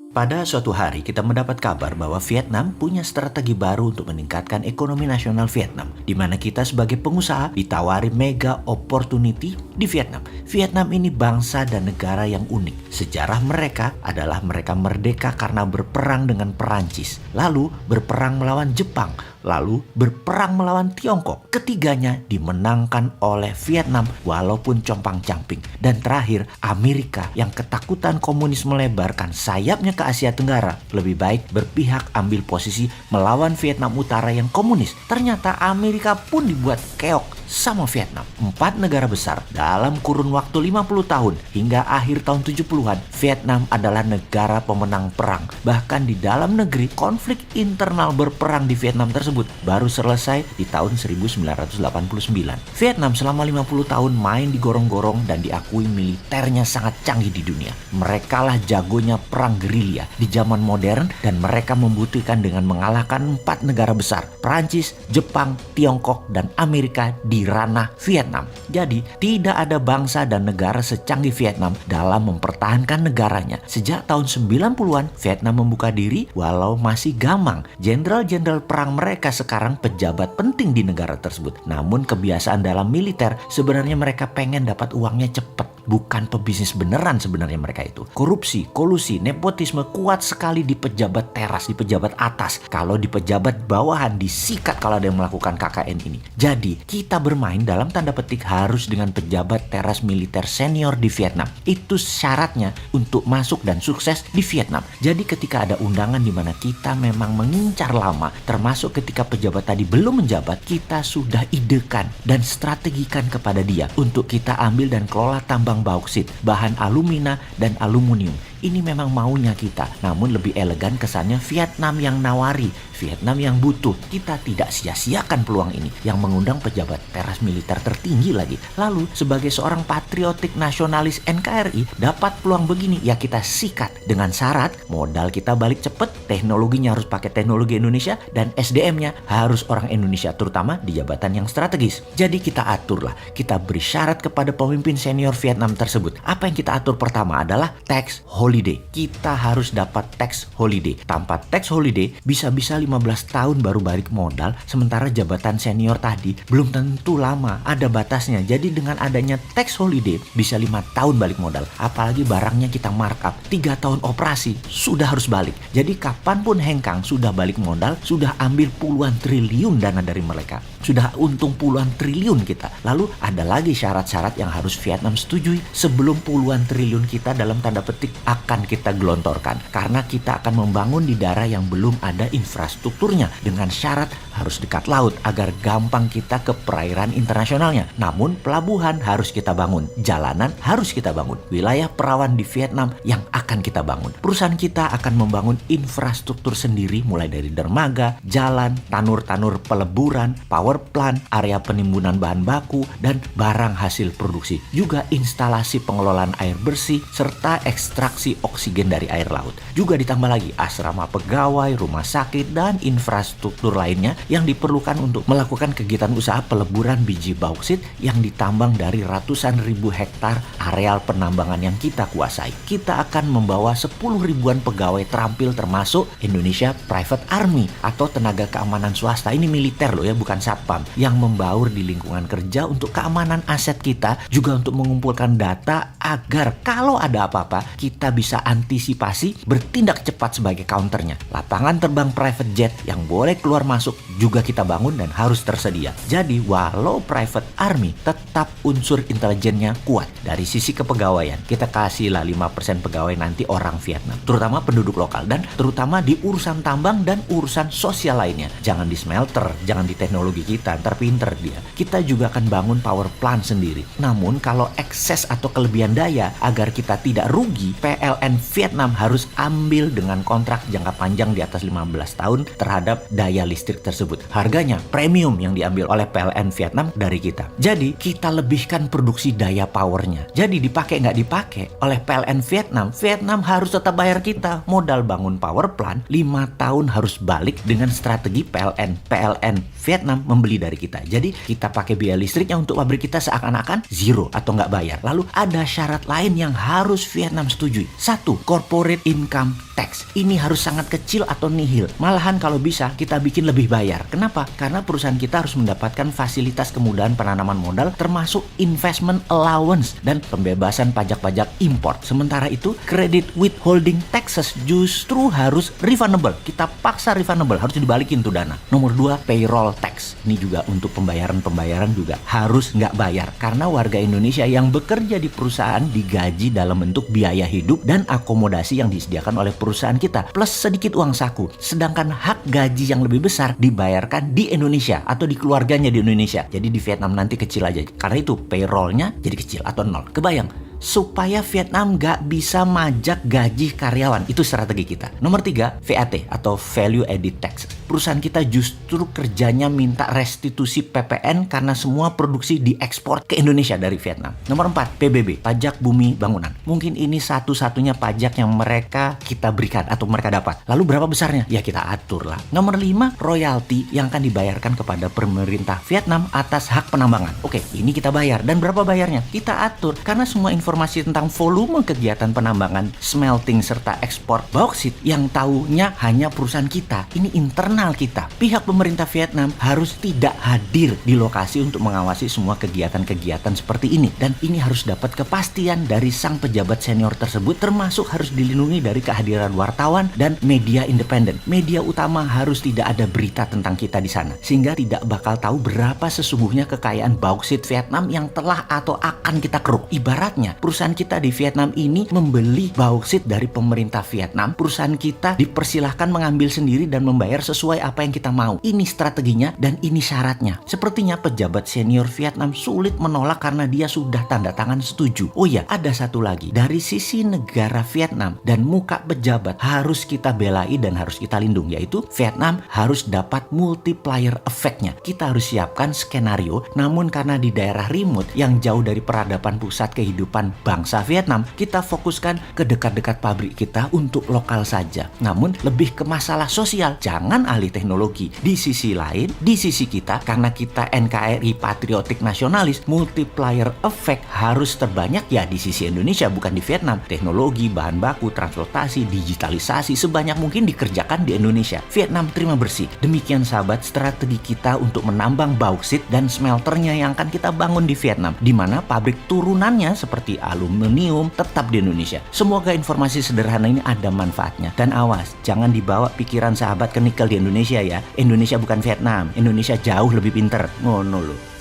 Pada suatu hari kita mendapat kabar bahwa Vietnam punya strategi baru untuk meningkatkan ekonomi nasional Vietnam, di mana kita sebagai pengusaha ditawari mega opportunity di Vietnam. Vietnam ini bangsa dan negara yang unik. Sejarah mereka adalah mereka merdeka karena berperang dengan Perancis, lalu berperang melawan Jepang, lalu berperang melawan Tiongkok. Ketiganya dimenangkan oleh Vietnam walaupun compang-camping. Dan terakhir, Amerika yang ketakutan komunis melebarkan sayapnya ke Asia Tenggara lebih baik berpihak ambil posisi melawan Vietnam Utara yang komunis. Ternyata Amerika pun dibuat keok sama Vietnam. 4 negara besar dalam kurun waktu 50 tahun hingga akhir tahun 70-an, Vietnam adalah negara pemenang perang. Bahkan di dalam negeri, konflik internal berperang di Vietnam tersebut baru selesai di tahun 1989. Vietnam selama 50 tahun main digorong-gorong dan diakui militernya sangat canggih di dunia. Mereka lah jagonya perang gerilya di zaman modern dan mereka membuktikan dengan mengalahkan 4 negara besar, Perancis, Jepang, Tiongkok, dan Amerika di ranah Vietnam. Jadi, tidak ada bangsa dan negara secanggih Vietnam dalam mempertahankan negaranya. Sejak tahun 90-an, Vietnam membuka diri walau masih gamang. Jenderal-jenderal perang mereka sekarang pejabat penting di negara tersebut. Namun kebiasaan dalam militer sebenarnya mereka pengen dapat uangnya cepat. Bukan pebisnis beneran sebenarnya mereka itu. Korupsi, kolusi, nepotisme kuat sekali di pejabat teras, di pejabat atas. Kalau di pejabat bawahan disikat kalau ada yang melakukan KKN ini. Jadi kita bermain dalam tanda petik harus dengan pejabat teras militer senior di Vietnam. Itu syaratnya untuk masuk dan sukses di Vietnam. Jadi ketika ada undangan di mana kita memang mengincar lama, termasuk ketika pejabat tadi belum menjabat, kita sudah idekan dan strategikan kepada dia untuk kita ambil dan kelola tambang bauksit, bahan alumina dan aluminium. Ini memang maunya kita, namun lebih elegan kesannya Vietnam yang nawari, Vietnam yang butuh. Kita tidak sia-siakan peluang ini yang mengundang pejabat teras militer tertinggi lagi. Lalu sebagai seorang patriotik nasionalis NKRI dapat peluang begini, ya kita sikat dengan syarat modal kita balik cepet, teknologinya harus pakai teknologi Indonesia dan SDM-nya harus orang Indonesia, terutama di jabatan yang strategis. Jadi kita aturlah, kita beri syarat kepada pemimpin senior Vietnam tersebut. Apa yang kita atur pertama adalah tax holiday. Kita harus dapat tax holiday. Tanpa tax holiday bisa-bisa 15 tahun baru balik modal, sementara jabatan senior tadi belum tentu lama, ada batasnya. Jadi dengan adanya tax holiday bisa 5 tahun balik modal. Apalagi barangnya kita markup, 3 tahun operasi sudah harus balik. Jadi kapanpun hengkang sudah balik modal, sudah ambil puluhan triliun dana dari mereka. Sudah untung puluhan triliun kita. Lalu ada lagi syarat-syarat yang harus Vietnam setujui sebelum puluhan triliun kita dalam tanda petik akan kita gelontorkan. Karena kita akan membangun di daerah yang belum ada infrastrukturnya dengan syarat harus dekat laut agar gampang kita ke perairan internasionalnya. Namun pelabuhan harus kita bangun, jalanan harus kita bangun, wilayah perawan di Vietnam yang akan kita bangun. Perusahaan kita akan membangun infrastruktur sendiri mulai dari dermaga, jalan, tanur-tanur peleburan, power plant, area penimbunan bahan baku, dan barang hasil produksi. Juga instalasi pengelolaan air bersih serta ekstraksi oksigen dari air laut. Juga ditambah lagi asrama pegawai, rumah sakit, dan infrastruktur lainnya yang diperlukan untuk melakukan kegiatan usaha peleburan biji bauksit yang ditambang dari ratusan ribu hektar areal penambangan yang kita kuasai. Kita akan membawa 10 ribuan pegawai terampil termasuk Indonesia Private Army atau tenaga keamanan swasta. Ini militer loh ya, bukan satpam, yang membaur di lingkungan kerja untuk keamanan aset kita, juga untuk mengumpulkan data agar kalau ada apa-apa kita bisa antisipasi, bertindak cepat sebagai counternya. Lapangan terbang private jet yang boleh keluar masuk juga kita bangun dan harus tersedia. Jadi walau private army tetap unsur intelijennya kuat. Dari sisi kepegawaian kita kasihlah 5% pegawai nanti orang Vietnam, terutama penduduk lokal dan terutama di urusan tambang dan urusan sosial lainnya. Jangan di smelter, jangan di teknologi kita, ntar pinter dia. Kita juga akan bangun power plant sendiri. Namun kalau ekses atau kelebihan daya, agar kita tidak rugi, PLN Vietnam harus ambil dengan kontrak jangka panjang di atas 15 tahun terhadap daya listrik tersebut. Harganya premium yang diambil oleh PLN Vietnam dari kita. Jadi kita lebihkan produksi daya powernya. Jadi dipakai nggak dipakai oleh PLN Vietnam, Vietnam harus tetap bayar kita. Modal bangun power plant 5 tahun harus balik dengan strategi PLN. PLN Vietnam membeli dari kita. Jadi kita pakai biaya listriknya untuk pabrik kita seakan-akan zero atau nggak bayar. Lalu ada syarat lain yang harus Vietnam setujui. Satu, corporate income tax. Ini harus sangat kecil atau nihil. Malahan kalau bisa kita bikin lebih bayar. Kenapa? Karena perusahaan kita harus mendapatkan fasilitas kemudahan penanaman modal termasuk investment allowance dan pembebasan pajak-pajak import. Sementara itu, credit withholding taxes justru harus refundable. Kita paksa refundable, harus dibalikin tuh dana. Nomor 2, payroll tax. Ini juga untuk pembayaran juga harus nggak bayar. Karena warga Indonesia yang bekerja di perusahaan digaji dalam bentuk biaya hidup dan akomodasi yang disediakan oleh perusahaan kita, plus sedikit uang saku. Sedangkan hak gaji yang lebih besar dibayarkan di Indonesia atau di keluarganya di Indonesia. Jadi di Vietnam nanti kecil aja. Karena itu payrollnya jadi kecil atau nol. Kebayang? Supaya Vietnam nggak bisa majak gaji karyawan. Itu strategi kita. Nomor 3, VAT atau Value Added Tax. Perusahaan kita justru kerjanya minta restitusi PPN karena semua produksi diekspor ke Indonesia dari Vietnam. Nomor 4, PBB, pajak bumi bangunan. Mungkin ini satu-satunya pajak yang kita berikan atau mereka dapat. Lalu berapa besarnya? Ya kita atur lah. Nomor 5, royalti yang akan dibayarkan kepada pemerintah Vietnam atas hak penambangan. Oke, ini kita bayar. Dan berapa bayarnya? Kita atur. Karena semua informasi tentang volume kegiatan penambangan, smelting, serta ekspor bauksit yang tahunya hanya perusahaan kita. Ini internal kita. Pihak pemerintah Vietnam harus tidak hadir di lokasi untuk mengawasi semua kegiatan-kegiatan seperti ini. Dan ini harus dapat kepastian dari sang pejabat senior tersebut, termasuk harus dilindungi dari kehadiran wartawan dan media independen. Media utama harus tidak ada berita tentang kita di sana, sehingga tidak bakal tahu berapa sesungguhnya kekayaan bauksit Vietnam yang telah atau akan kita keruk. Ibaratnya, perusahaan kita di Vietnam ini membeli bauksit dari pemerintah Vietnam. Perusahaan kita dipersilahkan mengambil sendiri dan membayar sesuai apa yang kita mau. Ini strateginya dan ini syaratnya. Sepertinya pejabat senior Vietnam sulit menolak karena dia sudah tanda tangan setuju. Oh iya, ada satu lagi. Dari sisi negara Vietnam dan muka pejabat harus kita belai dan harus kita lindung, yaitu Vietnam harus dapat multiplier effect-nya. Kita harus siapkan skenario, namun karena di daerah remote yang jauh dari peradaban pusat kehidupan bangsa Vietnam, kita fokuskan ke dekat-dekat pabrik kita untuk lokal saja. Namun lebih ke masalah sosial, jangan alih teknologi. Di sisi lain, di sisi kita, karena kita NKRI patriotik nasionalis, multiplier effect harus terbanyak ya di sisi Indonesia, bukan di Vietnam. Teknologi, bahan baku, transportasi, digitalisasi sebanyak mungkin dikerjakan di Indonesia. Vietnam terima bersih. Demikian sahabat, strategi kita untuk menambang bauksit dan smelternya yang akan kita bangun di Vietnam, di mana pabrik turunannya seperti aluminium tetap di Indonesia. Semoga informasi sederhana ini ada manfaatnya. Dan awas, jangan dibawa pikiran sahabat ke nikel di Indonesia ya. Indonesia bukan Vietnam. Indonesia jauh lebih pinter. Ngono loh.